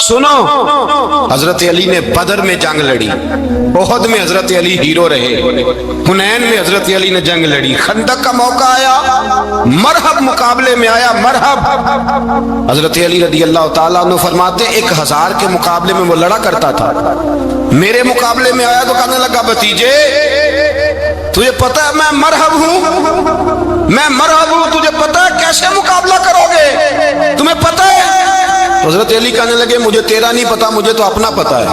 सुनो, हजरत अली ने बदर में जंग लड़ी, ओहद में हजरत अली हीरो रहे, हुनैन में हजरत अली ने जंग लड़ी, खंदक का मौका आया, मरहब मुकाबले में आया, मरहब। हजरत अली रदी अल्लाह ताला अन्हु फरमाते 1000 के मुकाबले में वो लड़ा करता था, मेरे मुकाबले में आया तो कहने लगा भतीजे तुझे पता है मैं मरहब हूं, मैं मरहब हूं, तुझे पता है कैसे मुकाबला करोगे, तुम्हें पता है? हजरत अली कहने लगे मुझे तेरा नहीं पता, मुझे तो अपना पता है।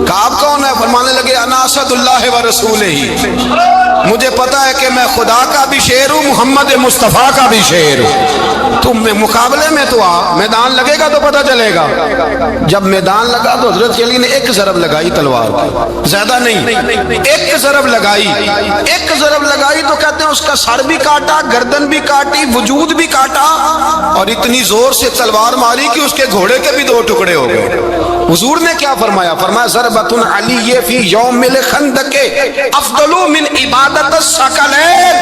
काब कौन है? फरमाने लगे अना असदुल्लाह व रसूल ही, मुझे पता है कि मैं खुदा का भी शेर हूं, मोहम्मद मुस्तफा का भी शेर हूं। तुम मुकाबले में तो आ, मैदान लगेगा तो पता चलेगा। जब मैदान लगा तो हजरत अली ने एक ज़रब लगाई तलवार की, ज्यादा नहीं, एक ज़रब लगाई, एक ज़रब लगाई तो कहते हैं उसका सर भी काटा, गर्दन भी काटी, वजूद भी काटा, और इतनी जोर से तलवार मारी कि उसके घोड़े के भी 2 टुकड़े हो गए। हुजूर ने क्या फरमाया? फरमाया ज़रबतुन अली ये फी यौमिल खंदके अफदलु मिन इबादत सकलैन।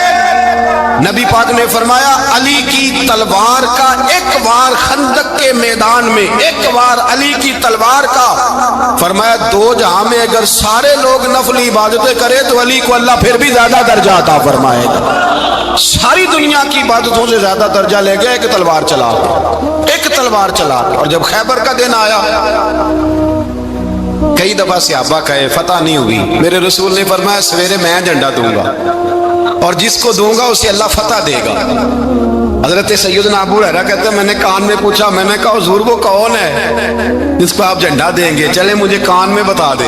नबी पाक ने फरमाया अली की तलवार का एक वार खंदक के मैदान में, एक वार अली की तलवार का, फरमाया 2 जहां में अगर सारे लोग नफली इबादतें करें तो अली को अल्लाह फिर भी ज्यादा दर्जा अता फरमाएगा। सारी दुनिया की इबादतों से ज्यादा दर्जा ले गया एक तलवार चला, एक तलवार चला। और जब खैबर का दिन आया, कई दफा सहाबा कहे फतह नहीं हुई, मेरे रसूल ने फरमाया सवेरे मैं झंडा दूंगा और जिसको दूंगा उसे अल्लाह फतह देगा। हजरत सैयदना अबू हुरैरा कहते हैं मैंने कान में पूछा, मैंने कहा हुजूर वो कौन है जिसको आप झंडा देंगे, चले मुझे कान में बता दे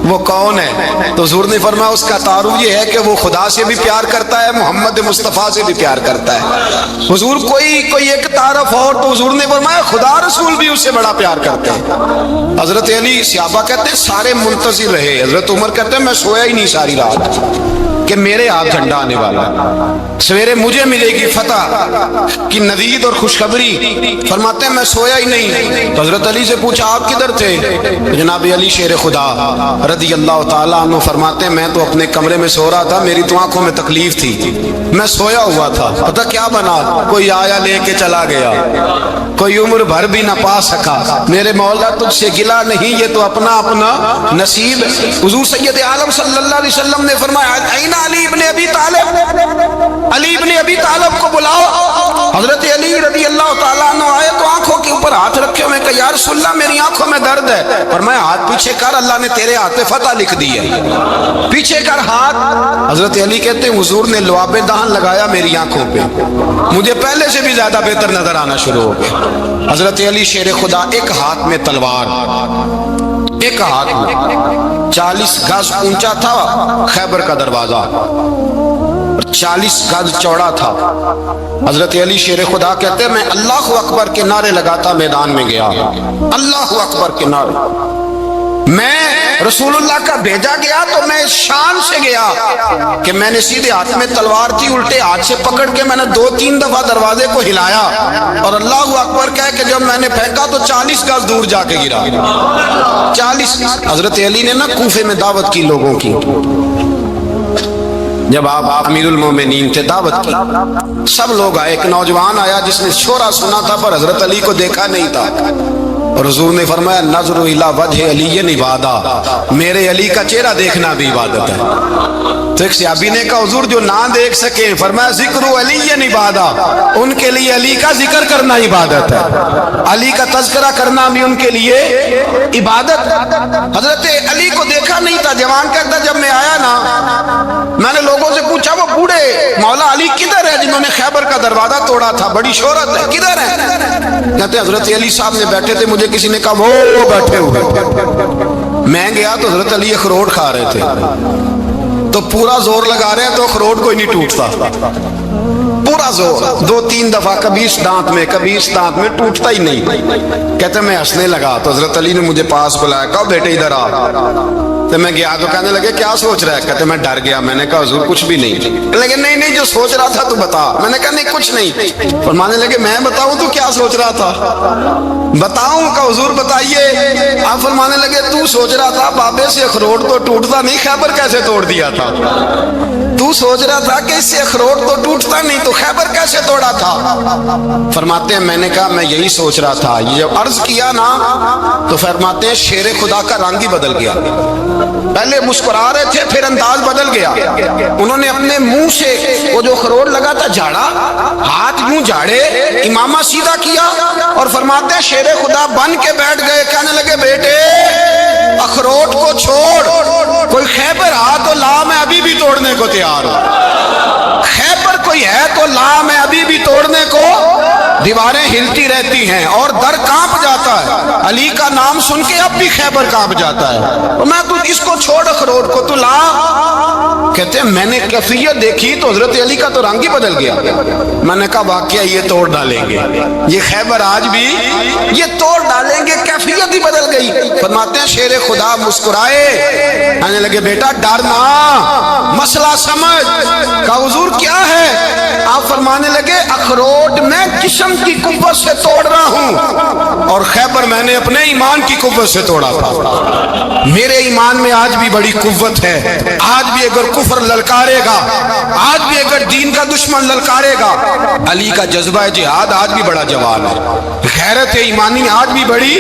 वो कौन है। तो हुजूर ने फरमाया उसका तारुफ ये है कि वो खुदा से भी प्यार करता है, मोहम्मद मुस्तफा से भी प्यार करता है। हुजूर कोई एक तारफ और, तो हुजूर ने फरमाया खुदा रसूल भी उससे बड़ा प्यार करते हैं। हजरत अली सहाबा कहते हैं सारे मुंतजिर रहे। हजरत उमर कहते हैं मैं सोया ही नहीं सारी रात कि मेरे हाथ झंडा आने वाला, सवेरे मुझे मिलेगी फतह की नवीद और खुशखबरी। फरमाते हैं मैं सोया ही नहीं। तो हजरत अली से पूछा आप किधर थे? तो जनाब अली शेर खुदा रदी अल्लाह ताला अन्हु फरमाते हैं मैं तो अपने कमरे में सो रहा था, मेरी तो आंखों में तकलीफ थी, मैं सोया हुआ था, पता क्या बना, कोई आया लेके चला गया, कोई उम्र भर भी ना पा सका। मेरे मौला तुझसे गिला नहीं, ये तो अपना अपना नसीब। हुजूर सैयद आलम सल्लल्लाहु अलैहि वसल्लम ने फरमाया अली इब्ने अबी तालिब, अली इब्ने अबी तालिब को बुलाओ। हजरत अली रदी अल्लाह ताला अन्हु आए तो आंखों के ऊपर हाथ रखे हुए, कहा या रसूल अल्लाह मेरी आंखों में दर्द है। और मैं हाथ पीछे कर, अल्लाह ने तेरे हाथ पे फतह लिख दी है, पीछे कर हाथ। हजरत अली कहते हैं हुजूर ने लुआबे दहन लगाया मेरी आंखों पे, मुझे पहले से भी ज्यादा बेहतर नजर आना शुरू हो गया। हजरत अली शेर खुदा, एक हाथ में तलवार, एक हाथ में 40 गज ऊंचा था खैबर का दरवाजा, 40 गज चौड़ा था। हजरत अली शेर खुदा कहते हैं मैं अल्लाह अकबर के नारे लगाता मैदान में गया, अल्लाह अकबर के नारे। मैं रसूलुल्लाह का भेजा गया तो मैं शान से गया कि मैंने सीधे हाथ में तलवार थी, उल्टे हाथ से पकड़ के मैंने 2-3 दफा दरवाजे को हिलाया और अल्लाह अकबर कह के जब मैंने फेंका तो 40 गज दूर जाके गिरा। 40। हजरत अली ने ना कूफे में दावत की लोगों की, जब आप अमीरुल मोमिनीन थे दावत की, सब लोग आए। एक नौजवान आया जिसने शोरा सुना था पर हजरत अली को देखा नहीं था, और हुजूर ने फरमाया नज़्र इला वजह अली इबादा, मेरे अली का चेहरा देखना भी इबादत है। तो एक सहाबी ने कहा हुजूर जो ना देख सके, फरमाया जिक्र अली इबादा, उनके लिए अली का जिक्र करना इबादत है, अली का तज़किरा करना भी उनके लिए इबादत। हजरत अली को देखा नहीं था। जवान कहता जब मैं आया ना, मैंने लोगों से पूछा वो बूढ़े मौला अली किधर है जिन्होंने खैबर का दरवाजा तोड़ा था, बड़ी शोहरत है, किधर है? कहते हजरत अली साहब ने बैठे थे, मुझे किसी ने कहा वो बैठे हुए। मैं गया तो हजरत अली अखरोट खा रहे थे, तो पूरा जोर लगा रहे हैं तो अखरोट कोई नहीं टूटता, पूरा जोर 2-3 दफा, कभी इस दांत में कभी इस दांत में, टूटता ही नहीं। कहते मैं हंसने लगा तो हजरत अली ने मुझे पास बुलाया, कहा बेटे इधर आ। तो मैं गया तो कहने लगे क्या सोच रहा है? कहते मैं डर गया। मैंने कहा हुजूर कुछ भी नहीं। लेकिन नहीं जो सोच रहा था तू बता। मैंने कहा नहीं कुछ नहीं। फरमाने लगे मैं बताऊं तू क्या सोच रहा था? बताऊं? का हुजूर बताइए। आप फरमाने लगे तू सोच रहा था बाबे से अखरोट तो टूटता नहीं, खैबर कैसे तोड़ दिया था? तू सोच रहा था कि इससे अखरोट तो टूटता नहीं, तो खैबर कैसे तोड़ा था? फरमाते हैं मैंने कहा मैं यही सोच रहा था। ये जब अर्ज किया ना तो फरमाते हैं शेर खुदा का रंग ही बदल गया। पहले मुस्कुरा रहे थे, फिर अंदाज बदल गया। उन्होंने अपने मुंह से वो जो अखरोट लगा था झाड़ा, हाथ मुंह झाड़े, इमामा सीधा किया और फरमाते हैं शेर खुदा बन के बैठ गए। कहने लगे बेटे अखरोट को छोड़, कोई खैबर आ तो ला, मैं अभी भी तोड़ने को तैयार हूं। खैबर कोई है तो ला, मैं अभी भी तोड़ने को। दीवारें हिलती रहती हैं और दर कांप जाता है। अली का नाम सुन के अब भी खैबर कांप जाता है। और मैं तू इसको छोड़ अखरोट को, तू ला। कहते हैं मैंने कैफियत देखी तो हजरत अली का तो रंग ही बदल गया। मैंने कहा वाकया ये तोड़ डालेंगे, ये खैबर आज भी ये तोड़ डालेंगे, कैफियत ही बदल गई। फरमाते हैं शेर खुदा मुस्कुराए, कहने लगे बेटा डरना, मसला समझ। कहा हुजूर क्या है? आप फरमाने लगे अखरोट मैं जिस्म की कुव्वत से तोड़ रहा हूं और खैबर मैंने अपने ईमान की कुव्वत से तोड़ा था। मेरे ईमान में आज भी बड़ी कुव्वत है। आज भी अगर कुफर ललकारेगा, आज भी अगर दीन का दुश्मन ललकारेगा, अली का जज्बा जिहाद आज भी बड़ा जवान है। गैरत ईमानी आज भी बड़ी,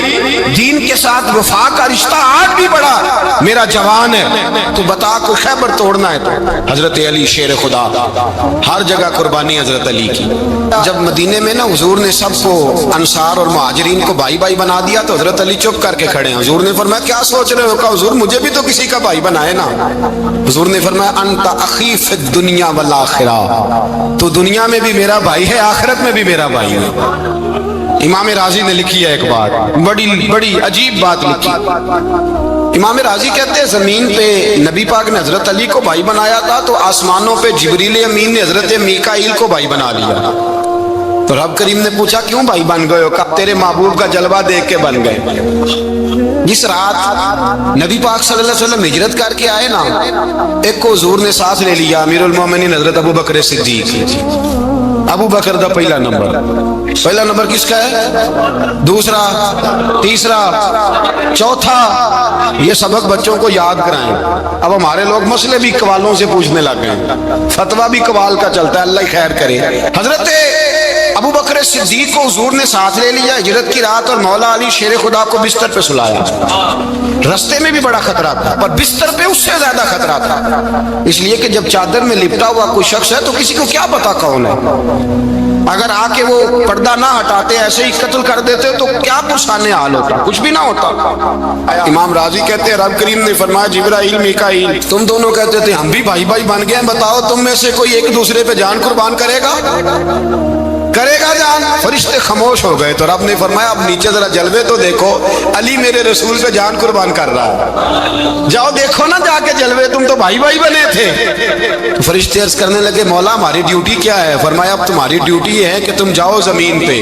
दीन के साथ वफा का रिश्ता आज भी बड़ा मेरा जवान है। तो बता को खैबर तोड़ना है तो हजरत अली शेर खुदा, हर जगह कुर्बानी हजरत अली की। जब मदीने में ना हुजूर ने सबको अंसार और मुहाजिरीन को भाई भाई बना दिया तो हजरत अली चुप करके खड़े हैं। हुजूर ने फरमाया क्या सोच रहे हो? कहा हुजूर मुझे भी तो किसी का भाई बनाए ना। हुजूर ने फरमाया अंता अखी फिद दुनिया वल आखिरा, तो दुनिया में भी मेरा भाई है, आखिरत में भी मेरा भाई है। इमाम राजी ने लिखी है एक बात, बड़ी बड़ी अजीब बात लिखी। इमाम राजी कहते हैं जमीन पे नबी पाक ने हजरत अली को भाई बनाया था तो आसमानों पे जिब्रील अमीन ने हजरत मीकाईल को भाई बना लिया। तो रब करीम ने पूछा क्यों भाई बन गए हो? कहा तेरे महबूब का जलवा देख के बन गए। जिस रात नबी पाक सल्लल्लाहु अलैहि वसल्लम हिजरत करके आए ना, एक को हुजूर ने साथ ले लिया, अमीरुल मोमिनीन हजरत अबू बकर सिद्दीक। अबू बकर दा पहला नंबर किसका है? दूसरा, तीसरा, चौथा। ये सबक बच्चों को याद कराएं। अब हमारे लोग मसले भी कवालों से पूछने लग गए, फतवा भी कवाल का चलता है, अल्लाह खैर करे। हजरत अबू बकर सिद्दीक को हुजूर ने साथ ले लिया हिजरत की रात और मौला अली शेर खुदा को बिस्तर पे सुलाया। रास्ते में भी बड़ा खतरा था पर बिस्तर पे उससे ज्यादा खतरा था, इसलिए कि जब चादर में लिपटा हुआ कोई शख्स है तो किसी को क्या पता कौन है। अगर आके वो पर्दा ना हटाते ऐसे ही कत्ल कर देते तो क्या पुरसाने हाल होता, कुछ भी ना होता। इमाम राजी कहते हैं रब करीम ने फरमाया जिब्राइल मीकाईल तुम दोनों कहते थे हम भी भाई भाई बन गए, बताओ तुम में से कोई एक दूसरे पे जान कुर्बान करेगा जान? फरिश्ते खामोश हो गए। तो रब ने फरमाया अब नीचे जरा जलवे तो देखो, अली मेरे रसूल पे जान कुर्बान कर रहा है, जाओ देखो ना जाके जलवे, तुम तो भाई भाई बने थे। तो फरिश्ते अर्ज करने लगे मौला हमारी ड्यूटी क्या है? फरमाया अब तुम्हारी ड्यूटी ये है कि तुम जाओ जमीन पे,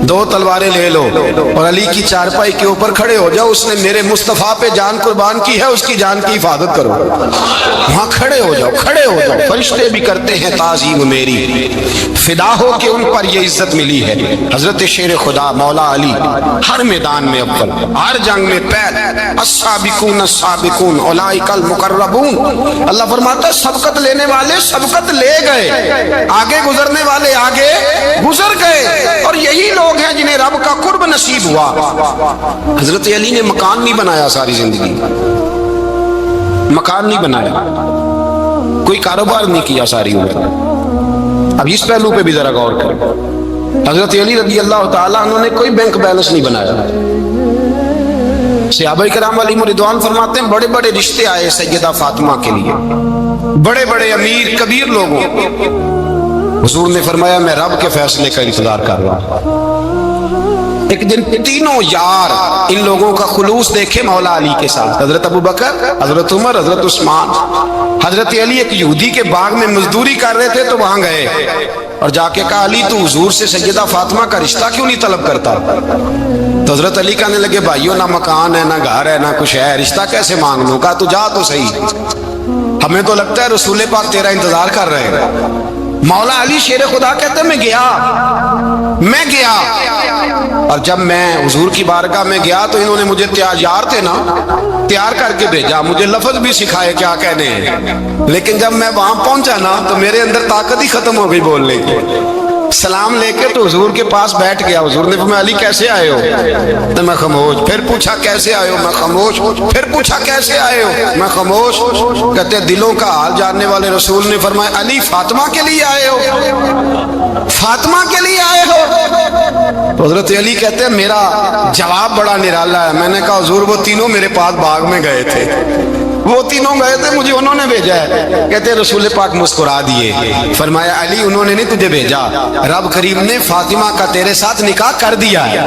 दो तलवारें ले लो और अली की चारपाई के ऊपर खड़े हो जाओ। उसने मेरे मुस्तफा पे जान कुर्बान की है, उसकी जान की हिफाजत करो। वहां खड़े हो जाओ, खड़े हो जाओ। फरिश्ते भी करते हैं ताज़ीम मेरी, फिदा हो के उन पर ये इज्जत मिली है। हजरत शेर खुदा मौला अली हर मैदान में अव्वल, हर जंग में पहल। अस्साबिकून अस्साबिकून उलाइकल मुकर्रबून। अल्लाह फरमाता है सबकत लेने वाले सबकत ले गए, आगे गुजरने वाले आगे गुजर गए, और यही लोग हैं जिन्हें रब का कुर्ब नसीब हुआ। हजरत अली ने मकान नहीं बनाया, सारी जिंदगी मकान नहीं बनाया, कोई कारोबार नहीं किया सारी उम्र। अब इस पहलू पे भी जरा गौर करें। हजरत अली रज़ी अल्लाह ताला उन्होंने कोई बैंक बैलेंस नहीं बनाया। सहाबा किराम अलैहिम रिदवान फरमाते हैं बड़े बड़े रिश्ते आए सैयदा फातिमा के लिए, बड़े बड़े अमीर कबीर लोगों। हुजूर ने फरमाया मैं रब के फैसले का इंतजार कर रहा हूं। एक दिन तीनों यार इन लोगों का खुलूस देखे मौला अली के साथ, हजरत अबू बकर, हजरत उमर, हजरत उस्मान। हजरत अली एक यहूदी के बाग में मजदूरी कर रहे थे तो वहां गए और जाके कहा अली तू हुजूर से सैयदा फातिमा का रिश्ता क्यों नहीं तलब करता? तो हजरत अली कहने लगे भाइयों ना मकान है ना घर है ना कुछ है, रिश्ता कैसे मांग लूं? कहा तू जा तो सही, हमें तो लगता है रसूल पाक तेरा इंतजार कर रहे हैं। मौला अली शेर खुदा कहते मैं गया اور جب میں حضور کی بارگاہ میں گیا تو انہوں نے مجھے تیار تھے نا، تیار کر کے بھیجا، مجھے لفظ بھی سکھائے کیا کہنے ہیں، لیکن جب میں وہاں پہنچا نا تو میرے اندر طاقت ہی ختم ہو گئی بولنے کی۔ سلام لے کے تو حضور کے پاس بیٹھ گیا، حضور نے فرمایا علی کیسے آئے ہو؟ تو میں خاموش، پھر پوچھا کیسے آئے ہو؟ میں خاموش، پھر پوچھا کیسے آئے ہو؟ میں خاموش۔ کہتے دلوں کا حال جاننے والے رسول نے فرمایا علی فاطمہ کے لیے آئے ہو؟ فاطمہ کے لیے آئے ہو؟ حضرت علی کہتے ہیں میرا جواب بڑا نرالا ہے۔ میں نے کہا حضور وہ تینوں میرے پاس باغ میں گئے تھے، وہ تینوں گئے تھے، مجھے انہوں نے بھیجا ہے۔ کہتے ہیں رسول پاک مسکرا دیے، فرمایا علی انہوں نے نہیں تجھے بھیجا، رب کریم نے فاطمہ کا تیرے ساتھ نکاح کر دیا ہے،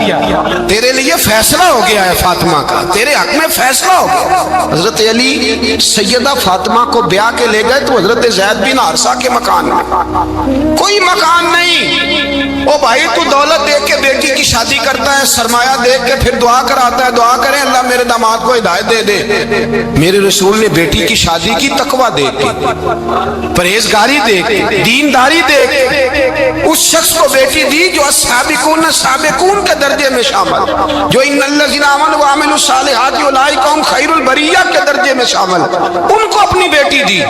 تیرے لیے فیصلہ ہو گیا ہے، فاطمہ کا تیرے حق میں فیصلہ ہو گیا۔ حضرت علی سیدہ فاطمہ کو بیاہ کے لے گئے تو حضرت زید بن حارثہ کے مکان میں، کوئی مکان نہیں۔ او بھائی تو دولت دیکھ کے بیٹی کی شادی کرتا ہے، سرمایہ دیکھ کے پھر دعا کراتا ہے، دعا کریں اللہ میرے داماد کو ہدایت دے دے۔ میرے رسول نے بیٹی کی شادی کی تقوی دیکھ کے، پرہیزگاری دیکھ کے، دینداری دیکھ کے اس شخص کو بیٹی دی جو السابقون کے درجے میں شامل، جو ان الذین آمنوا وعملوا الصالحات اولئک هم خیر البریہ کے درجے میں شامل، ان کو اپنی بیٹی دی۔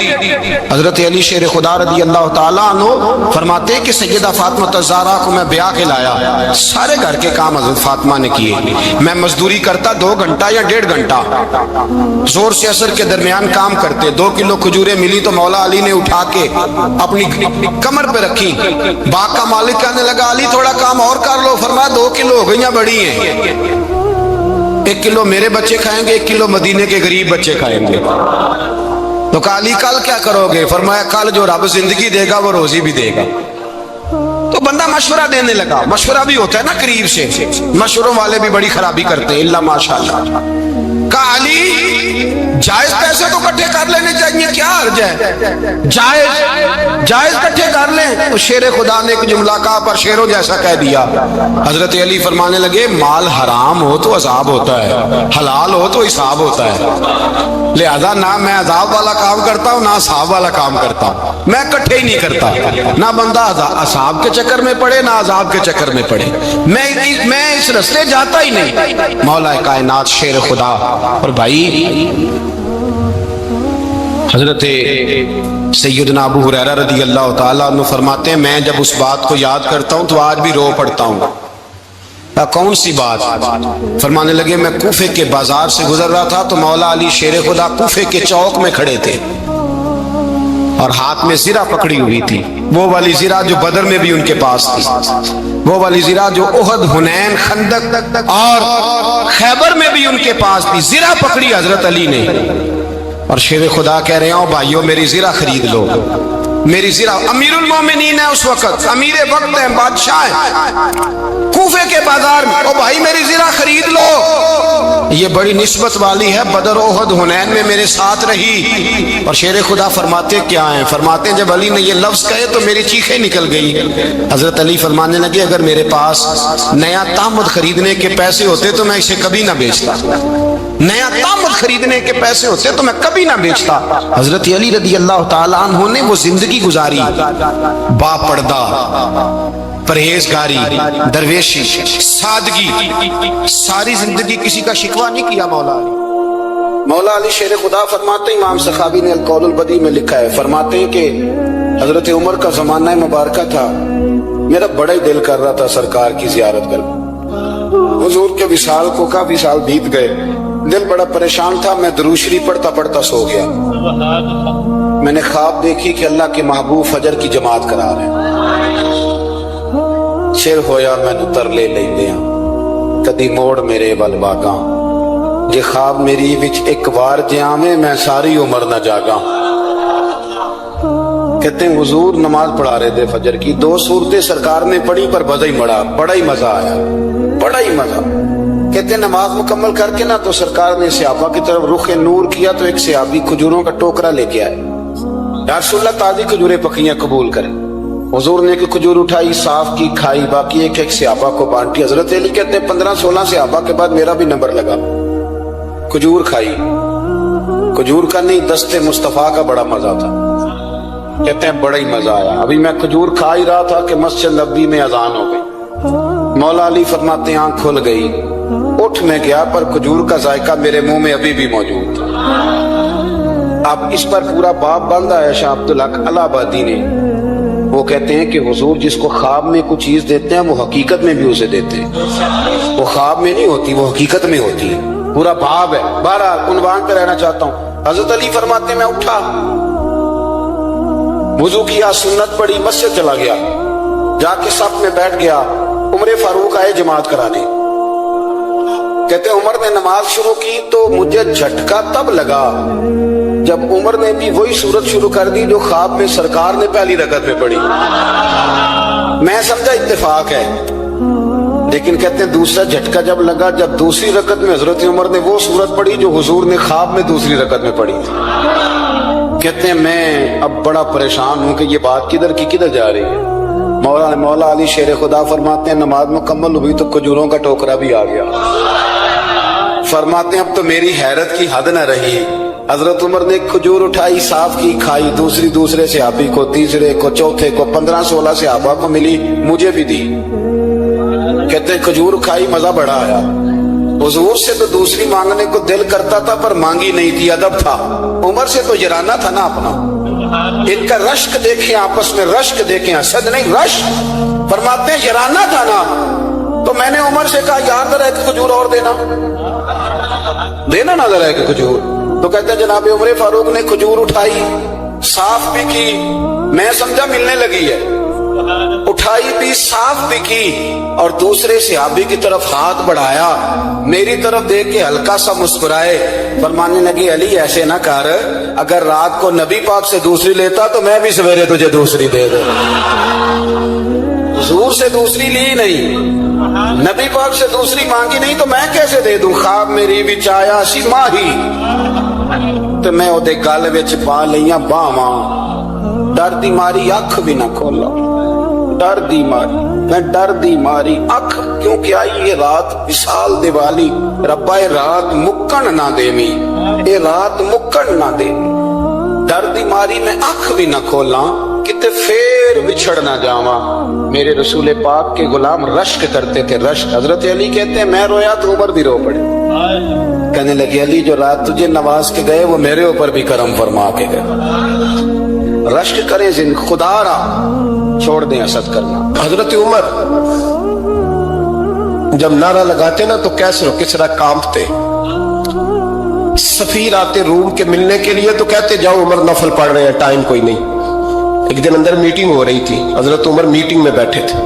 حضرت علی شیر خدا رضی اللہ تعالیٰ عنہ فرماتے ہیں کہ سیدہ فاطمہ الزہرا کو میں بیاہ کے لایا، سارے گھر کے کام حضرت فاطمہ نے کیے، میں مزدوری کرتا 2 گھنٹہ یا 1.5 گھنٹہ، زور سے اثر کے درمیان کام کرتے، 2 کلو کھجوریں ملی تو مولا علی نے اٹھا کے اپنی کمر پہ رکھی، باغ کا مالک کہنے لگا علی تھوڑا کام اور کر لو، فرمایا 2 کلو ہو گئیاں بڑی ہیں، 1 کلو میرے بچے کھائیں گے، 1 کلو مدینے کے غریب بچے کھائیں گے۔ تو کہا علی کل کیا کرو گے؟ فرمایا کل جو رب زندگی دے گا وہ روزی بھی دے گا۔ تو بندہ مشورہ دینے لگا، مشورہ بھی ہوتا ہے نا قریب سے، مشوروں والے بھی بڑی خرابی کرتے ہیں اللہ ماشاءاللہ۔ کہا علی جائز پیسے تو کٹھے کر لینے چاہیے، کیا حرج ہے، جائز کٹھے کر لیں۔ تو شیر خدا نے ایک جملہ کہا پر شیروں جیسا کہہ دیا۔ حضرت علی فرمانے لگے مال حرام ہو تو عذاب ہوتا ہے، حلال ہو تو حساب ہوتا ہے، لہذا نہ میں عذاب والا کام کرتا ہوں نہ حساب والا کام کرتا ہوں، میں کٹھے ہی نہیں کرتا، نہ بندہ حساب کے چکر میں پڑے نہ عذاب کے چکر میں پڑے، میں اس رستے جاتا ہی نہیں۔ مولا کائنات شیر خدا۔ اور بھائی حضرت سیدنا ابو ہریرہ رضی اللہ تعالیٰ عنہ فرماتے ہیں میں جب اس بات کو یاد کرتا ہوں تو آج بھی رو پڑتا ہوں۔ کون سی بات؟ فرمانے لگے میں کوفے کے بازار سے گزر رہا تھا تو مولا علی شیر خدا کوفے کے چوک میں کھڑے تھے اور ہاتھ میں زرہ پکڑی ہوئی تھی، وہ والی زرہ جو بدر میں بھی ان کے پاس تھی، وہ والی زرہ جو احد، حنین، خندق اور خیبر میں بھی ان کے پاس تھی، زرہ پکڑی حضرت علی نے اور شیر خدا کہہ رہے ہیں بھائیو میری زرہ خرید لو، میری زرہ۔ امیر المومنین ہے اس وقت، امیر وقت ہے، بادشاہ ہے کوفے کے بازار میں، او بھائی میری زرہ خرید لو، یہ بڑی نسبت والی ہے، بدر احد حنین میں میرے ساتھ رہی۔ اور شیر خدا فرماتے کیا ہیں؟ فرماتے ہیں جب علی نے یہ لفظ کہے تو میری چیخیں نکل گئی۔ حضرت علی فرمانے لگے اگر میرے پاس نیا تامد خریدنے کے پیسے ہوتے تو میں اسے کبھی نہ بیچتا، نیا تامد خریدنے کے پیسے ہوتے تو میں کبھی نہ بیچتا۔ حضرت علی رضی اللہ تعالیٰ عنہ نے وہ زندگی گزاری، با پردہ، پرہیزگاری، درویشی، سادگی، ساری زندگی کسی کا شکوہ نہیں کیا مولا علی۔ مولا علی شیر خدا فرماتے ہیں، امام سخاوی نے القول البدیع میں لکھا ہے، فرماتے ہیں کہ حضرت عمر کا زمانہ مبارکہ تھا، میرا بڑا ہی دل کر رہا تھا سرکار کی زیارت کر، حضور کے وصال کو کافی سال بیت گئے، دل بڑا پریشان تھا، میں درود شریف پڑھتا پڑھتا سو گیا، میں نے خواب دیکھی کہ اللہ کے محبوب فجر کی جماعت کرا رہے ہیں، شیر ہویا میں تر لے لیندیاں کدی موڑ میرے ول باگاں، جے خواب میری وچ ایک وار جیاویں میں ساری عمر نہ جاگاں۔ کہتے ہیں حضور نماز پڑھا رہے تھے فجر کی، 2 سورتیں سرکار نے پڑھی پر بڑا ہی مزہ آیا، بڑا ہی مزہ۔ کہتے ہیں نماز مکمل کر کے نا تو سرکار نے صحابہ کی طرف رخ نور کیا تو ایک صحابی کھجوروں کا ٹوکرا لے کے آئے، یا رسول اللہ تازی کھجوریں پکیاں قبول کریں۔ حضور نے ایک کھجور اٹھائی، صاف کی، کھائی، باقی ایک ایک صحابہ کو بانٹی۔ حضرت علی کہتے ہیں 15-16 صحابہ کے بعد میرا بھی نمبر لگا، کھجور کھائی، کھجور کا نہیں دست مصطفیٰ کا بڑا مزہ تھا، کہتے ہیں بڑا ہی مزہ آیا۔ ابھی میں کھجور کھا ہی رہا تھا کہ مسجد نبوی میں اذان ہو گئی، मौला अली फरमाते हैं आंख खुल गई, उठ मैं गया पर खजूर का जायका मेरे मुंह में अभी भी मौजूद था। अब इस पर पूरा बाप बांधा है शाह अब्दुल हक इलाहाबादी ने। वो कहते हैं कि हुजूर जिसको ख्वाब में कुछ चीज देते हैं वो हकीकत में भी उसे देते हैं। वो ख्वाब में नहीं होती, वो हकीकत में होती है, पूरा भाव है। बहरहाल उन्वान पे रहना चाहता हूँ। हजरत अली फरमाते मैं उठा, वुजू किया, सुन्नत पढ़ी, मस्जिद चला गया, जाके सफ में बैठ गया। उमर फारूक आए जमात कराने। कहते उमर ने नमाज शुरू की तो मुझे झटका तब लगा जब उमर ने भी वही सूरत शुरू कर दी जो ख्वाब में सरकार ने पहली रकत में पढ़ी। मैं समझा इत्तेफाक है, लेकिन कहते हैं दूसरा झटका जब लगा जब दूसरी रकत में हजरत उमर ने वो सूरत पढ़ी जो हुजूर ने ख्वाब में दूसरी रकत में पढ़ी थी। कहते हैं मैं अब बड़ा परेशान हूं कि ये बात किधर की किधर जा रही है। मौला अली शेर खुदा फरमाते हैं नमाज मुकम्मल हुई तो खजूरों का टोकरा भी आ गया। फरमाते हैं अब तो मेरी हैरत की हद न रही। हजरत उमर ने खजूर उठाई, साफ की, खाई, दूसरी दूसरे सहाबी को, तीसरे को, चौथे को, 15-16 सहाबा को मिली, मुझे भी दी। कहते हैं खजूर खाई, मजा बड़ा आया। हुजूर से तो दूसरी मांगने को दिल करता था पर मांगी नहीं थी, अदब था। उमर से तो जराना था ना अपना। इनका रश्क देखें, आपस में रश्क देखें, हसद नहीं रश्क। फरमाते हैं जराना था ना, तो मैंने उमर से कहा यार जरा एक खजूर और देना ना जरा एक खजूर। तो कहते हैं जनाब उमर फारूक ने खजूर उठाई, साफ भी की, मैं समझा मिलने लगी है, उठाई भी, साफ भी की, और दूसरे सहाबी की तरफ हाथ बढ़ाया, मेरी तरफ देख के हल्का सा मुस्कुराए, फरमाने लगे अली ऐसे ना कर, अगर रात को नबी पाक से दूसरी लेता तो मैं भी सवेरे तुझे दूसरी दे दे। हुजूर से दूसरी ली नहीं, नबी पाक से दूसरी मांगी नहीं, तो मैं कैसे दे दूं। ख्वाब मेरी विच आया सी माही तो मैं ओदे गल विच पा लईयां बावां, डर दी मारी अख भी ना खोला, डर दी मारी, मैं डर दी मारी अख, क्योंकि आई ये रात विशाल दिवाली, रब्बा ये रात मुक्कन ना देवी, ये रात मुक्कन ना दे। डर दी मारी मैं अख भी ना खोला, किते फेर बिछड़ ना जावा। मेरे रसूल पाक के गुलाम रश्क करते थे, रश्क। हजरत अली कहते हैं मैं रोया तो उमर भी रो पड़े। कहने लगे अली जो रात तुझे नवाज के गए वो मेरे ऊपर भी करम फरमा के गए। रश्क करें जिन खुदारा, छोड़ दें हसद करना। हजरत उमर जब नारा लगाते ना तो कैसर किसरा कांपते। सफीर आते रूम के मिलने के लिए तो कहते जाओ उमर नफल पढ़ रहे हैं, टाइम कोई नहीं। एक दिन अंदर मीटिंग हो रही थी, हजरत उमर मीटिंग में बैठे थे,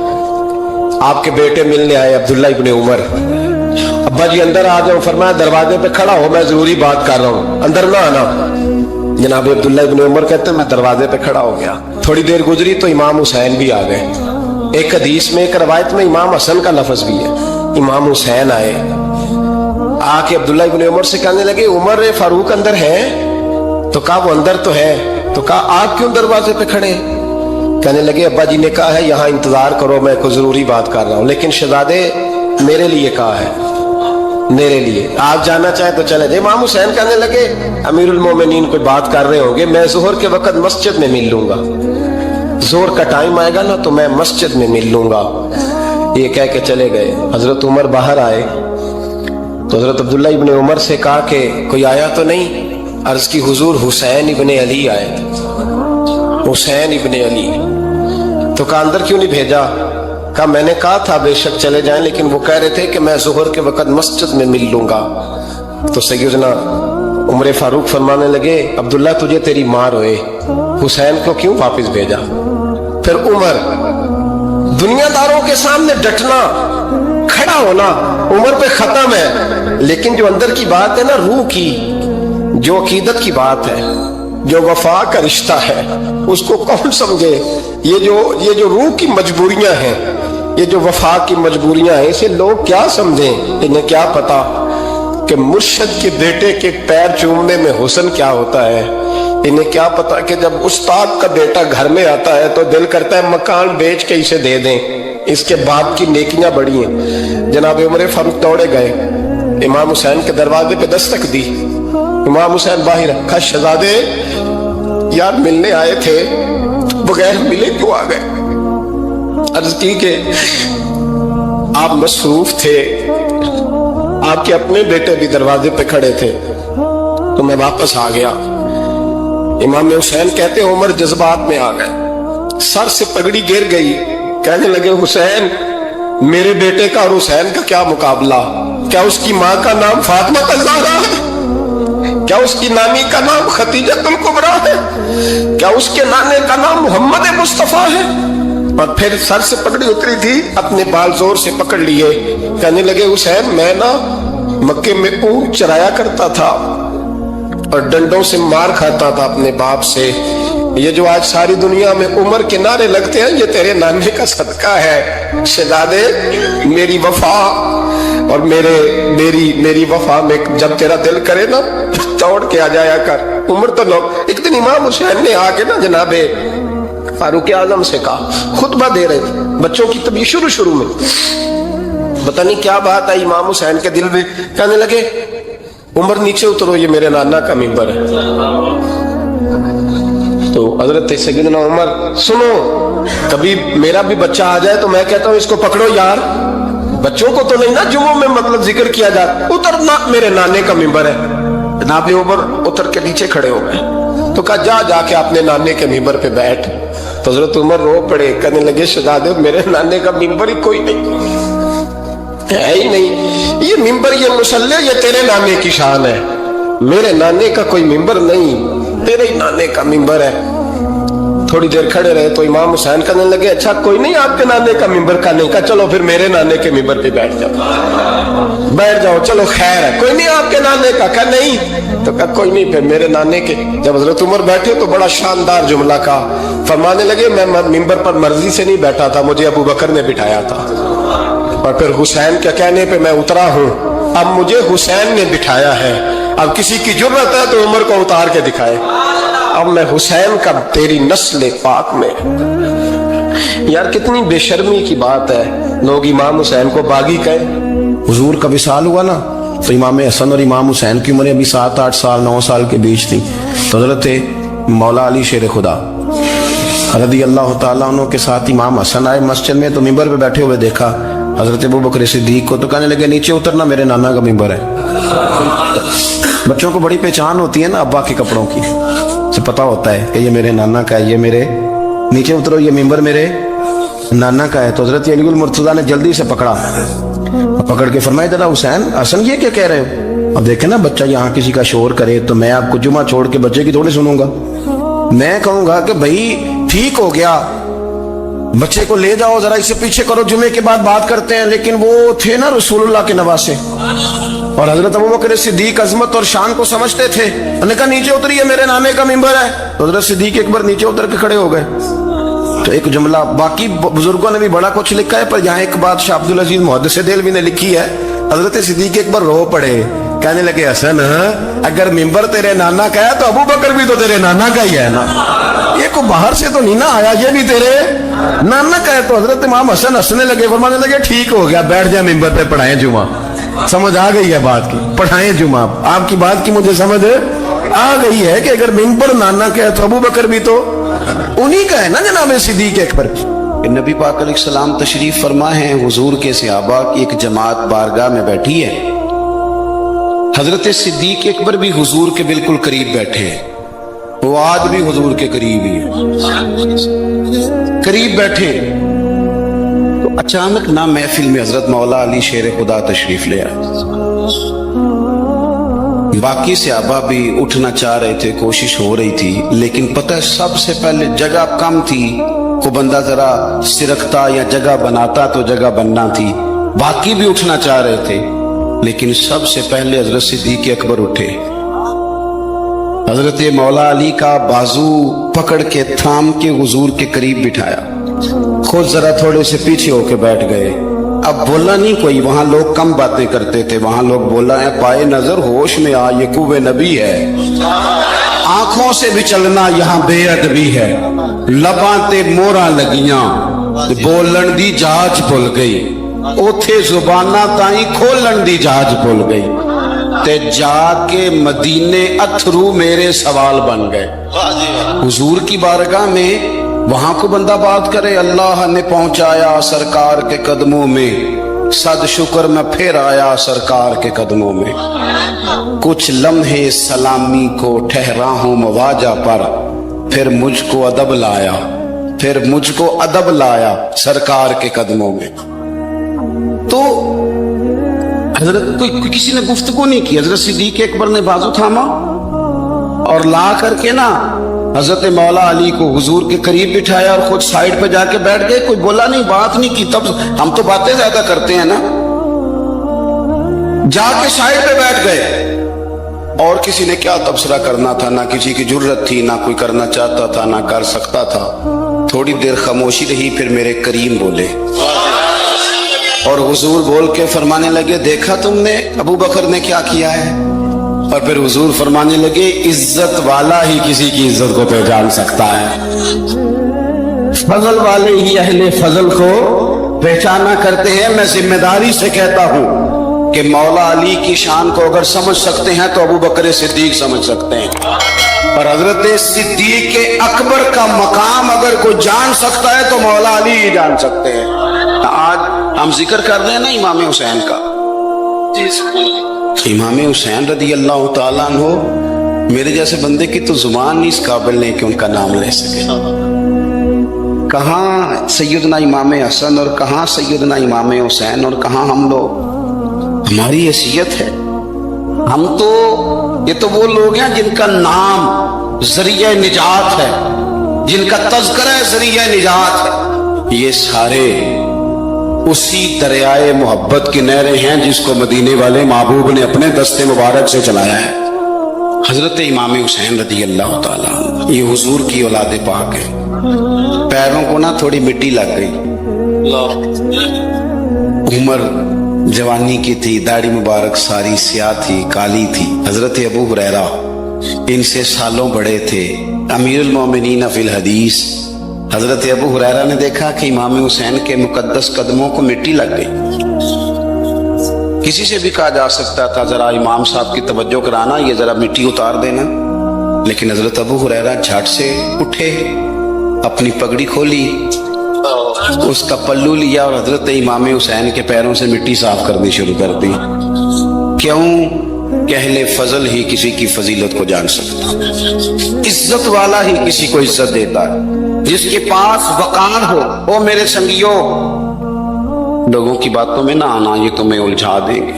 आपके बेटे मिलने आए अब्दुल्ला इब्ने उमर। अब्बा जी अंदर आ जाओ, फरमाया दरवाजे पे खड़ा हो, मैं जरूरी बात कर रहा हूँ, अंदर ना आना। जनाब अब्दुल्ला इब्ने उमर कहते हैं मैं दरवाजे पे खड़ा हो गया। थोड़ी देर गुजरी तो इमाम हुसैन भी आ गए। एक हदीस में, एक रवायत में इमाम हसन का लफ्ज भी है। इमाम हुसैन आए, आके अब्दुल्ला इब्ने उमर से कहने लगे उमर फारूक अंदर है? तो कहा वो अंदर तो है। तो कहा आप क्यों दरवाजे पे खड़े? कहने लगे अब्बा जी ने कहा है यहाँ इंतजार करो, मैं कोई जरूरी बात कर रहा हूँ, लेकिन शहजादे मेरे लिए कहा है, मेरे लिए, आप जाना चाहे तो चले जाए। इमाम हुसैन कहने लगे अमीरुल मोमिनीन कोई बात कर रहे होंगे, मैं जोहर के वक्त मस्जिद में मिल लूंगा, जोहर का टाइम आएगा ना तो मैं मस्जिद में मिल लूंगा। ये कह के चले गए। हजरत उमर बाहर आए तो हजरत अब्दुल्ला इब्ने उमर से कहा कि कोई आया तो नहीं? अर्ज की हुजूर हुसैन इब्ने अली आए। हुसैन इब्ने अली। तो कहा अंदर क्यों नहीं भेजा? कहा मैंने कहा था बेशक चले जाएं, लेकिन वो कह रहे थे कि मैं जोहर के वक्त मस्जिद में मिल लूंगा। तो सैयदना उमर फारूक फरमाने लगे अब्दुल्ला तुझे तेरी मां रोए, हुसैन को क्यों वापस भेजा? फिर उमर दुनियादारों के सामने डटना, खड़ा होना उमर पे खत्म है, लेकिन जो अंदर की बात है ना, रूह की, जो अकीदत की बात है, जो वफा का रिश्ता है, उसको कौन समझे? ये जो रूह की मजबूरियां हैं, ये जो वफा की मजबूरियां हैं, इसे लोग क्या समझें? इन्हें क्या पता कि मुर्शद के बेटे के पैर चूमने में हुस्न क्या होता है? इन्हें क्या पता कि जब उस्ताद का बेटा घर में आता है तो दिल करता है मकान बेच के इसे दे दें, इसके बाप की नेकियां बड़ी हैं। जनाब उमर फारूक दौड़े गए, इमाम हुसैन के दरवाजे पे दस्तक दी। इमाम हुसैन बाहर रखा, शहजादे यार मिलने आए थे, बगैर मिले क्यों आ गए? अर्ज की कि आप मसरूफ थे, आपके अपने बेटे भी दरवाजे पे खड़े थे, तो मैं वापस आ गया। इमाम हुसैन कहते उमर जज्बात में आ गए, सर से पगड़ी गिर गई, कहने लगे हुसैन, मेरे बेटे का और हुसैन का क्या मुकाबला? क्या उसकी माँ का नाम फातिमा ज़हरा है? क्या उसकी नानी का नाम खतीजतुल कुबरा है? क्या उसके नाने का नाम मोहम्मद मुस्तफा है? और फिर सर से पगड़ी उतरी थी, अपने बाल जोर से पकड़ लिए, कहने लगे हुसैन, मैं ना मक्के में ऊंट चराया करता था और डंडों से मार खाता था अपने बाप से। ये जो आज सारी दुनिया में उमर के नारे लगते हैं, ये तेरे नाने का सदका है। शहजादे, मेरी वफा और मेरी वफा में जब तेरा दिल करे ना, दौड़ के आ जाया कर। उमर तो लोग, एक दिन इमाम हुसैन ने आके ना जनाबे फारूक आजम से कहा, खुतबा दे रहे थे बच्चों की तभी शुरू में, पता नहीं क्या बात आई इमाम हुसैन के दिल में, कहने लगे उमर नीचे उतरो, ये मेरे नाना का मिंबर है। तो हजरत सैयदना उमर, सुनो, कभी मेरा भी बच्चा आ जाए तो मैं कहता हूं इसको पकड़ो यार, बच्चों को तो नहीं ना जुम्मों में मतलब जिक्र किया जाता, उतरना, मेरे नाने का मिंबर है। जनाब उमर उतर के नीचे खड़े हो गए, तो कहा जाके अपने नाने के मिंबर पे बैठ। तो हजरत उमर रो पड़े, कहने लगे शहजादे, मेरे नाने का मिंबर ही कोई नहीं है ही नहीं, ये मिंबर, ये मुसल्ले, ये तेरे नाने की शान है, मेरे नाने का कोई मिंबर नहीं, तेरे ही नाने का मिंबर है। थोड़ी देर खड़े रहे तो इमाम हुसैन कहने लगे, अच्छा कोई नहीं आपके नाने का मिंबर का नहीं? का चलो फिर मेरे नाने के मिंबर पे बैठ जाओ, चलो खैर है, कोई नहीं आपके नाने का नहीं? तो कहा कोई नहीं, फिर मेरे नाने के। जब हजरत उमर बैठे तो बड़ा शानदार जुमला कहा, फरमाने लगे, मैं मिंबर पर मर्जी से नहीं बैठा था, मुझे अबू बकर ने बिठाया था, और फिर हुसैन के कहने पे मैं उतरा हूं, अब मुझे हुसैन ने बिठाया है। अब किसी की जुर्रत है तो उमर को उतार के दिखाए, अब मैं हुसैन का तेरी नस्ल पाक में। यार कितनी बेशर्मी की बात है, लोग इमाम हुसैन को बागी कहे। हुजूर का विसाल हुआ ना, तो इमाम हसन और इमाम हुसैन की उम्र अभी 7-8 साल 9 साल के बीच थी। तो हजरत मौला अली शेर खुदा रज़ी अल्लाह ताला अन्हु के साथ इमाम हसन आए मस्जिद में, तो मिंबर पे बैठे हुए देखा हजरत अबू बकर सिद्दीक को, तो कहने लगे नीचे उतरना, मेरे नाना का मिंबर है। बच्चों को बड़ी पहचान होती है ना अब्बा के कपड़ों की, से पता होता है कि ये मेरे नाना का है, ये मेरे, नीचे उतरो, ये मिंबर मेरे नाना का है। तो हजरत अलीगुल मुर्तजा ने जल्दी से पकड़ के फरमाया, दादा हुसैन, हसन ये क्या कह रहे हो? अब देखे ना बच्चा यहाँ किसी का शोर करे तो मैं आपको जुमा छोड़ के बच्चे की थोड़ी सुनूंगा, मैं कहूंगा कि भाई ठीक हो गया, बच्चे को ले जाओ, जरा इसे पीछे करो, जुमे के बाद बात करते हैं। लेकिन वो थे ना रसूलुल्लाह के नवासे, और हजरत अबू बकर सिद्दीक अजमत और शान को समझते थे। उन्होंने कहा नीचे उतरिए, मेरे नाने का मिंबर है। तो हजरत सिद्दीक एक बार नीचे उतर के खड़े हो गए। तो एक जुमला, बाकी बुजुर्गों ने भी बड़ा कुछ लिखा है, पर यहाँ एक बात शाह अब्दुल अजीज मुहद्दिस देलवी ने लिखी है, हजरत सिद्दीक एक बार रो पड़े, कहने लगे हसन, अगर मिंबर तेरे नाना का है तो अबू बकर भी तो तेरे नाना का ही है ना, ये को बाहर से तो नहीं ना आया, ये भी तेरे नाना का है। तो हजरत इमाम हसन हंसने लगे, फरमाने लगे ठीक हो गया, बैठ जा मिंबर पे, पढ़ाएं जुमा। समझ आ गई है बात की, पढ़ाएं जुमा। आपकी बात की मुझे समझ आ गई है कि अगर मिंबर नाना का है तो अबू बकर भी तो उन्हीं का है ना जनाब सिद्दीक अकबर। नबी पाक अलैहिस्सलाम तशरीफ फरमा है, हुजूर के सहाबा की एक जमात बारगाह में बैठी है, हजरत सिद्दीक अकबर भी हुजूर के बिल्कुल करीब बैठे हैं, वो आज भी हुजूर के करीब ही करीब बैठे। तो अचानक ना महफिल में हजरत मौला अली शेर खुदा तशरीफ ले आए। बाकी सहाबा भी उठना चाह रहे थे, कोशिश हो रही थी, लेकिन पता है सबसे पहले जगह कम थी, को बंदा जरा सिरकता या जगह बनाता तो जगह बनना थी। बाकी भी उठना चाह रहे थे, लेकिन सबसे पहले हजरत सिद्दीक अकबर उठे। हजरत मौला अली का बाजू पकड़ के थाम के हुजूर के करीब बिठाया, खुद जरा थोड़े से पीछे होके बैठ गए। अब बोला नहीं कोई, वहां लोग कम बातें करते थे, वहां लोग बोला है पाए नजर होश में आ, ये कुवे नबी है, आंखों से भी चलना यहाँ बेअदबी है, लबां ते मोहरां लगियां बोलन दी जाच भुल गई, ओथे जुबाना ताई खोलन दी जाच भुल गई, ते जाके मदीने अथरू मेरे सवाल बन गए। हुजूर की बारगाह में वहां को बंदा बात करे, अल्लाह ने पहुंचाया सरकार के कदमों में, सद शुक्र मैं फिर आया सरकार के कदमों में, कुछ लम्हे सलामी को ठहरा हूं मवाजा पर, फिर मुझको अदब लाया, फिर मुझको अदब लाया सरकार के कदमों में। तो हजरत कोई किसी ने गुफ्तगू नहीं की, हजरत सिद्दीक अकबर ने बाजू थामा और ला करके ना हजरत मौला अली को हुजूर के करीब बिठाया और खुद साइड पे जाके बैठ गए। कोई बोला नहीं, बात नहीं की। तब हम तो बातें ज्यादा करते हैं ना, जाके साइड पे बैठ गए। और किसी ने क्या तबसरा करना था, ना किसी की जुर्रत थी, ना कोई करना चाहता था, ना कर सकता था। थोड़ी देर खामोशी रही, फिर मेरे करीम बोले और हुजूर बोल के फरमाने लगे, देखा तुमने अबू बकर ने क्या किया है? और फिर हुजूर फरमाने लगे, इज्जत वाला ही किसी की इज्जत को पहचान सकता है, फजल वाले ही अहले फजल को पहचाना करते हैं। मैं जिम्मेदारी से कहता हूं कि मौला अली की शान को अगर समझ सकते हैं तो अबू बकर सिद्दीक समझ सकते हैं, और हजरत सिद्दीक के अकबर का मकाम अगर कोई जान सकता है तो मौला अली ही जान सकते हैं। आज हम जिक्र कर रहे हैं ना इमाम हुसैन का, इमाम हुसैन रदी अल्लाह ताला अन्हु, मेरे जैसे बंदे की तो जुबान नहीं इस काबिल नहीं कि उनका नाम ले सके। कहाँ सैयदना इमाम हसन और कहाँ सैयदना इमाम हुसैन और कहाँ हम लोग, हमारी हैसियत है। हम तो ये तो वो लोग हैं जिनका नाम जरिया निजात है, जिनका तज़किरा जरिया निजात है। ये सारे उसी दरियाए मोहब्बत की नहरें हैं जिसको मदीने वाले महबूब ने अपने दस्ते मुबारक से चलाया है। हजरत इमाम हुसैन रदी अल्लाह ताला, ये हुजूर की औलाद पाक है। पैरों को ना थोड़ी मिट्टी लग गई, उम्र जवानी की थी, दाढ़ी मुबारक सारी स्याह थी, काली थी। हजरत अबू हुरैरा इनसे सालों बड़े थे, अमीरुल मोमिनीन फिल हदीस। हजरत अबू हुरैरा ने देखा कि इमाम हुसैन के मुकद्दस कदमों को मिट्टी लग गई। किसी से भी कहा जा सकता था, जरा इमाम साहब की तवज्जो कराना, ये जरा मिट्टी उतार देना, लेकिन हजरत अबू हुरैरा झट से उठे, अपनी पगड़ी खोली, उसका पल्लू लिया और हजरत इमाम हुसैन के पैरों से मिट्टी साफ करनी शुरू कर दी। क्यों? कि अहले फजल ही किसी की फजीलत को जान सकता, इज्जत वाला ही किसी को इज्जत देता है, जिसके पास वकार हो। ओ मेरे संगियों, लोगों की बातों में ना आना, ये तुम्हें उलझा देंगे,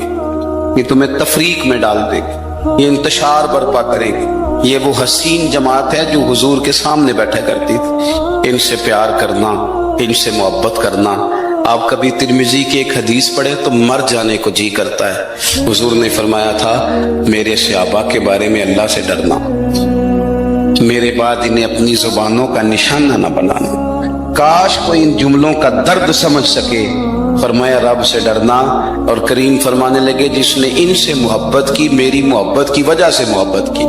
ये तुम्हें तफरीक में डाल देंगे, ये इंतशार बर्पा करेंगे। ये वो हसीन जमात है जो हुजूर के सामने बैठा करती थी। इनसे प्यार करना, इनसे मोहब्बत करना। आप कभी तिरमिजी की एक हदीस पढ़े तो मर जाने को जी करता है। हुजूर ने फरमाया था, मेरे सहाबा के बारे में अल्लाह से डरना, मेरे बाद इन्हें अपनी जुबानों का निशाना न बनाना। काश कोई इन जुमलों का दर्द समझ सके। फरमाया रब से डरना, और करीम फरमाने लगे, जिसने इनसे मोहब्बत की मेरी मोहब्बत की वजह से मोहब्बत की,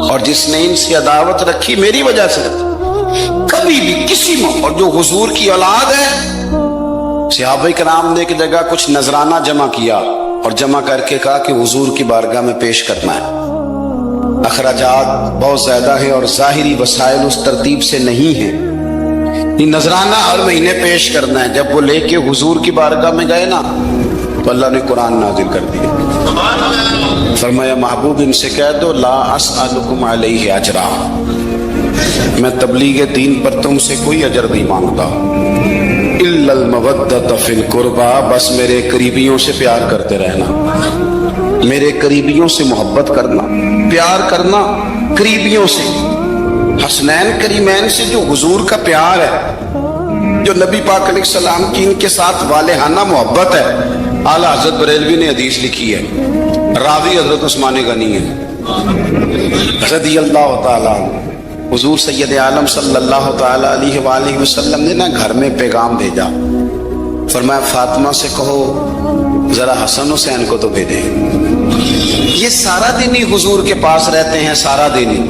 और जिसने इनसे अदावत रखी मेरी वजह से रखी। कभी भी किसी में, और जो हुजूर की औलाद है, सहाबा कराम ने एक जगह कुछ नजराना जमा किया और जमा करके कहा कि हुजूर की बारगाह में पेश करना है। अखराजात बहुत ज्यादा है और जाहिरी वसाइल उस तरतीब से नहीं है, ये नजराना हर महीने पेश करना है। जब वो लेके हुजूर की बारगाह में गए ना, तो अल्लाह ने कुरान नाजिल कर दिया। फरमाया, महबूब इनसे कह दो, ला अस्अलुकुम अलैहि अजरा, मैं तबलीग दीन पर तुमसे कोई अजर नहीं मांगता, इल्लल मवद्दत फिल कुर्बा, बस मेरे करीबियों से प्यार करते रहना, मेरे करीबियों से मोहब्बत करना, प्यार करना करीबियों से, हसनैन करीमैन से। जो हुजूर का प्यार है, जो नबी पाक अलैहिस्सलाम की इनके साथ वालेहाना मोहब्बत है। आला हजरत बरेलवी ने हदीस लिखी है, रावी हजरत उस्मान गनी है रज़ियल्लाहु ताला। हुजूर सैयद आलम सल्लल्लाहु ताला अलैहि वसल्लम ने ना घर में पैगाम भेजा, फरमाया फातिमा से कहो जरा हसन हुसैन को तो भेजे। ये सारा दिन ही हुजूर के पास रहते हैं, सारा दिन ही,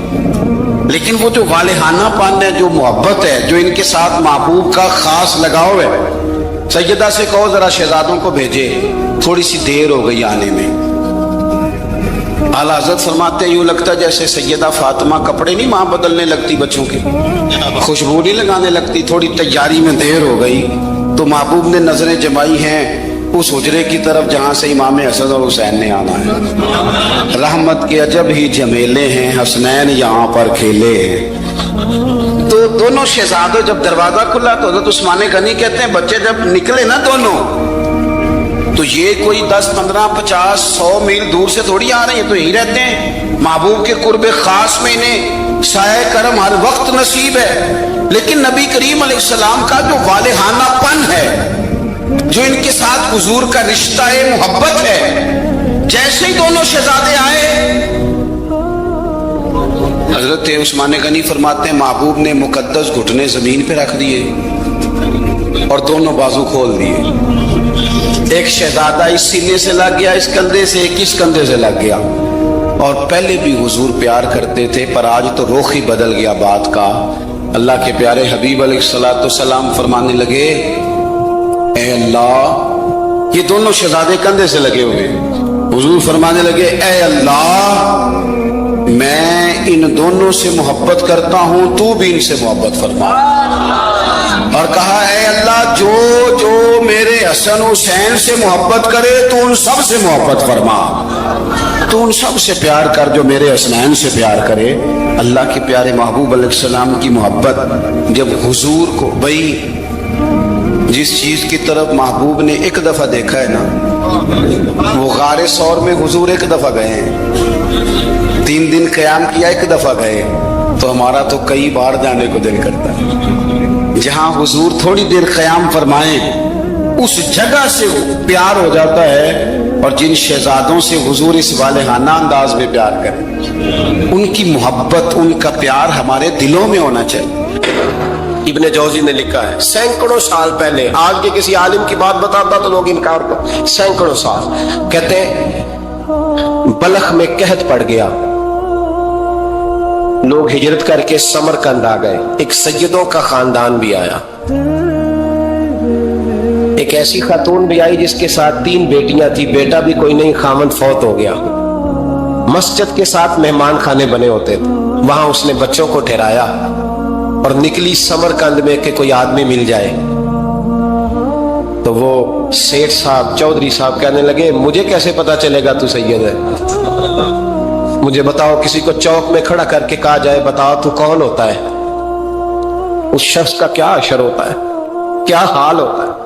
लेकिन वो जो वालेहाना पान है, जो मोहब्बत है, जो इनके साथ महबूब का खास लगाव है। सैयदा से कहो जरा शहजादों को भेजे, थोड़ी सी देर हो गई आने में। आला हज़रत फरमाते हैं, यूं लगता जैसे सैयदा फातिमा कपड़े नहीं मां बदलने लगती बच्चों के, खुशबू नहीं लगाने लगती, थोड़ी तैयारी में देर हो गई तो महबूब ने नजरें जमाई हैं उस हुजरे की तरफ जहां से इमाम हसन और हुसैन ने आना है। रहमत के अजब ही जमेले हैं, हसनैन यहाँ पर खेले हैं। तो दोनों शहजादों, जब दरवाजा खुला तो हज़रत उस्मान गनी कहते हैं बच्चे जब निकले ना दोनों, तो ये कोई 10, 15, 50, 100 मील दूर से थोड़ी आ रहे हैं, तो यही रहते हैं। महबूब के कुर्बे खास में इन्हें साए करम हर वक्त नसीब है। लेकिन नबी करीम अलैहिस्सलाम का जो वालिहानापन है, जो इनके साथ हुजूर का रिश्ता है, मोहब्बत है, जैसे ही दोनों शहजादे आए, हजरत उस्मान गनी फरमाते हैं महबूब ने मुकद्दस घुटने जमीन पे रख दिए और दोनों बाजू खोल दिए। एक शहजादा इस सीने से लग गया इस कंधे से, एक इस कंधे से लग गया। और पहले भी हुजूर प्यार करते थे, पर आज तो रुख ही बदल गया बात का। अल्लाह के प्यारे हबीब अलैहिस्सलाम फरमाने लगे, ए अल्लाह, ये दोनों शहजादे कंधे से लगे हुए, हुजूर फरमाने लगे, ए अल्लाह, मैं इन दोनों से मोहब्बत करता हूं, तू भी इनसे मोहब्बत फरमा। और कहा, ए अल्लाह, जो जो मेरे हसन हुसैन से मोहब्बत करे तू उन सब से मोहब्बत फरमा, तू उन सब से प्यार कर जो मेरे हसनैन से प्यार करे। अल्लाह के प्यारे महबूब अलैहिस्सलाम की मोहब्बत जब हुजूर को, भाई जिस चीज की तरफ महबूब ने एक दफा देखा है ना, वो गारे सौर में हुजूर एक दफा गए हैं, 3 दिन क़याम किया, एक दफा गए, तो हमारा तो कई बार जाने को दिल करता है। जहां हुजूर थोड़ी देर क़याम फरमाए, उस जगह से प्यार हो जाता है। और जिन शहजादों से हुजूर इस वालिहाना अंदाज में प्यार करें, उनकी मोहब्बत, उनका प्यार हमारे दिलों में होना चाहिए। इब्ने जौजी ने लिखा है, सैकड़ों साल पहले, आज के किसी आलिम की बात बताता तो लोग इनकार कर, सैकड़ों साल, कहते हैं बलख में कहत पड़ गया, लोग हिजरत करके समरकंद आ गए, एक सैयदों का खानदान भी आया, एक ऐसी खातून भी आई जिसके साथ 3 बेटियां थी, बेटा भी कोई नहीं, खामन फौत हो गया। मस्जिद के साथ मेहमान खाने बने होते थे, वहां उसने बच्चों को ठहराया और निकली समरकंद में कि कोई आदमी मिल जाए। तो वो सेठ साहब, चौधरी साहब कहने लगे, मुझे कैसे पता चलेगा तू सैयद है, मुझे बताओ, किसी को चौक में खड़ा करके कहा जाए बताओ तू कौन होता है, उस शख्स का क्या अशर होता है, क्या हाल होता है।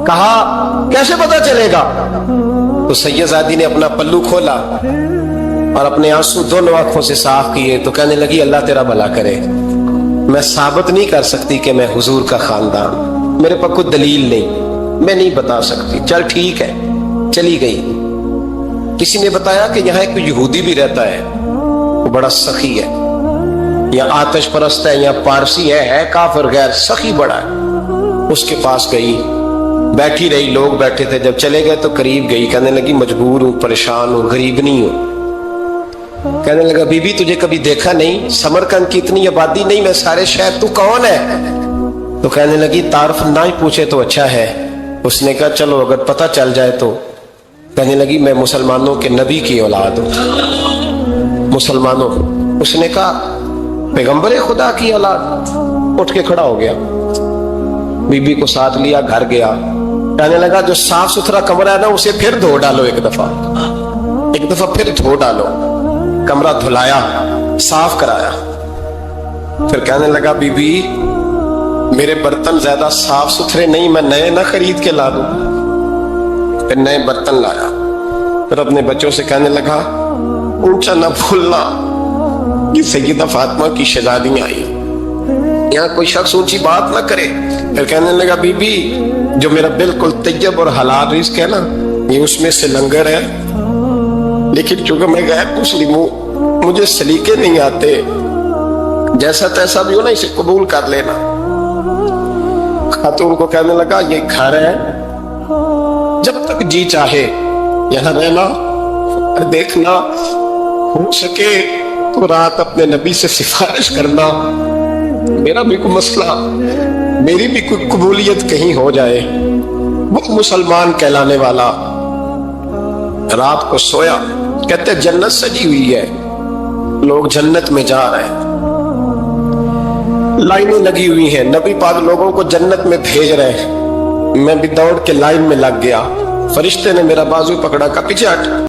कहा कैसे पता चलेगा? तो सैयदजादी ने अपना पल्लू खोला और अपने आंसू दोनों आंखों से साफ किए, तो कहने लगी, अल्लाह तेरा भला करे, मैं साबित नहीं कर सकती कि मैं हुजूर का खानदान, मेरे पास कोई दलील नहीं, मैं नहीं बता सकती। चल ठीक है, चली गई। किसी ने बताया कि यहाँ एक यहूदी भी रहता है, वो बड़ा सखी है, या आतिश परस्त है, या पारसी है काफिर गैर, सखी बड़ा है। उसके पास गई, बैठी रही, लोग बैठे थे, जब चले गए तो करीब गई, कहने लगी, मजबूर हूं, परेशान हूं, गरीब नहीं हूं। कहने लगा, बीबी तुझे कभी देखा नहीं, समरकंद की इतनी आबादी नहीं, मैं सारे शहर, तू कौन है? तो कहने लगी, तारफ ना ही पूछे तो अच्छा है। उसने कहा, चलो अगर पता चल जाए तो। कहने लगी, मैं मुसलमानों के नबी की औलाद हूं, मुसलमानों। उसने कहा, पैगंबर खुदा की औलाद। उठ के खड़ा हो गया, बीबी को साथ लिया, घर गया, कहने लगा, जो साफ सुथरा कमरा है ना, उसे फिर धो डालो, एक दफा फिर धो डालो। कमरा धुलाया, साफ कराया, फिर कहने लगा, बीबी मेरे बर्तन ज्यादा साफ सुथरे नहीं, मैं नए ना खरीद के ला दूं। फिर नए बर्तन लाया, फिर अपने बच्चों से कहने लगा, ऊंचा ना भूलना कि सैयदा फातिमा की शहजादी आई, यहाँ कोई शख्स ऊंची बात ना करे। फिर कहने लगा, बीबी जो मेरा बिल्कुल तैयब और हलाल रिस्क है ना, ये उसमें से लंगर है, लेकिन चूंकि मैं गैर मुस्लिम हूं, मुझे सलीके नहीं आते, जैसा तैसा भी हो ना, इसे कबूल कर लेना। खातून को कहने लगा, ये घर है, जब तक जी चाहे यहाँ रहना, और देखना हो सके तो रात अपने नबी से सिफारिश करना, मेरा भी कोई मसला, मेरी भी कोई कबूलियत कहीं हो जाए। वो मुसलमान कहलाने वाला रात को सोया, कहते जन्नत सजी हुई है, लोग जन्नत में जा रहे हैं, लाइनें लगी हुई हैं, नबी पाक लोगों को जन्नत में भेज रहे हैं। मैं भी दौड़ के लाइन में लग गया। फरिश्ते ने मेरा बाजू पकड़ा, का पीछे हट।